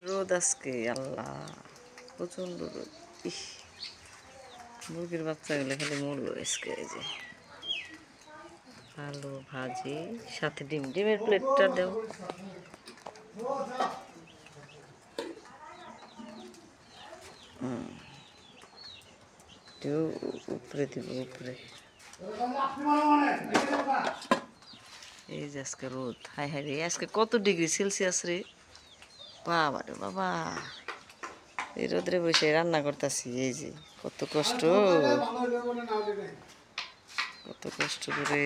রোদ আজকে আল্লাহ প্রচন্ড রোদ। ইস, মুরগির বাচ্চাগুলো খালি মরলো আজকে। এই যে আলু ভাজি সাথে ডিম, ডিমের প্লেটটা দেও। উপরে দিব উপরে। এই যে আজকে রোদ, হাই হাই রে, আজকে কত ডিগ্রি সেলসিয়াস রে বাবা রে বাবা। এই রোদরে বসে রান্না করতেছি। এই যে কত কষ্ট, কত কষ্ট করে।